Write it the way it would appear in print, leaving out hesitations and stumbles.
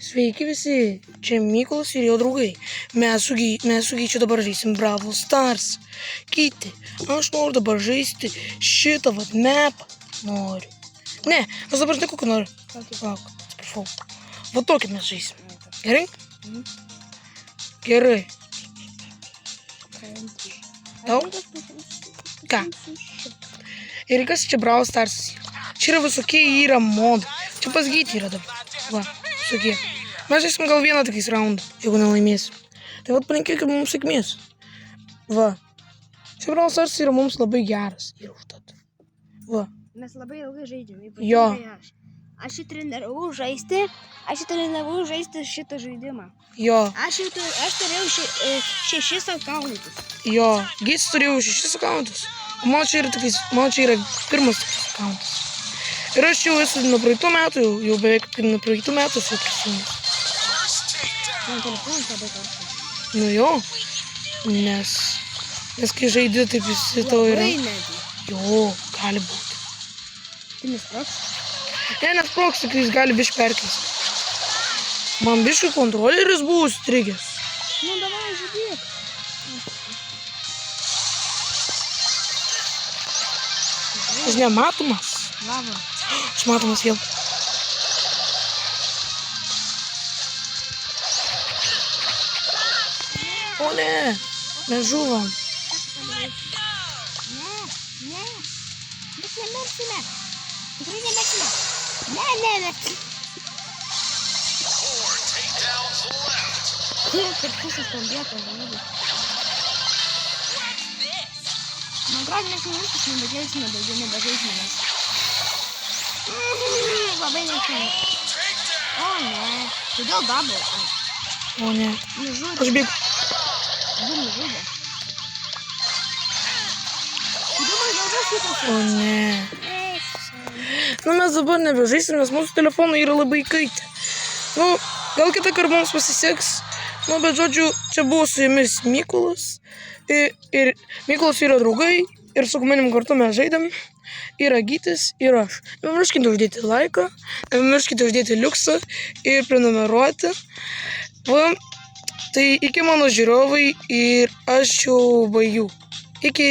Sveiki visi, čia Mykolas ir jo draugai. Mes su Gyčiu dabar žaisim Brawl Stars. Kiti, aš noriu dabar žaisti šitą mapą. Noriu. Ne, aš dabar ne kokį noriu. Lauk, atsiprašau. Va tokį mes žaisim. Gerai? Gerai. Tau? Ką? Ir kas čia Brawl Stars? Čia yra visokie modai. Čia pas Gytį yra dabar. Va, visokie. Mes žaisim gal vieną tokiais raundų, jeigu nelaimėsim. Tai vat palinkėkime mums sėkmės. Va. Čia Brawl Stars yra mums labai geras. Ir užtat. Va. Mes labai ilgai žaidžiam. Jo. Aš treniravau žaisti šitą žaidimą. Jo. Aš turėjau 6 akauntus. Jo. Gytis turėjau 6 akauntus. O man čia yra pirmas akauntas. Ir aš jau esu nuo praeitų metų, jau beveik nuo praeitų metų esu prisijungęs. Man telefonas labai karštas. Nu jo. Nes kai žaidi, taip visi tau yra. Labai netgi. Jo, gali būti. Tai nesproks? Ne, nesproks, tik jis gali biškį perkeisti. Man biškį kontroleris buvo strigęs. Nu, davai, žaidėk. Jis nematomas. Lava. Aš matomas vėl. O ne, mes žuvom. Ne. Mes nemersime. Tikrai nemersime. Ne. Per pusę skambėto, žinai. Man atrodo, mes nemersime, bet jausime daugiau nebežaisime mes. Labai nežinau. O ne. Kodėl double? O ne. Nužudė. Aš bėgu. Du nužudė. Du nužudė šitas. O ne. Nu mes dabar nebežaisim, nes mūsų telefonai yra labai įkaitę. Nu, gal kitą kartą mums pasiseks. Nu, bet žodžiu, čia buvo su jumis Mykolas. Ir Mykolas yra draugai. Ir su manim kartu mes žaidėm. Yra Gytis ir aš. Nepamirškite uždėti laiką, nepamirškite uždėti liuksą ir prenumeruoti. Va, tai iki mano žiūrovai ir aš jau baigiu. Iki.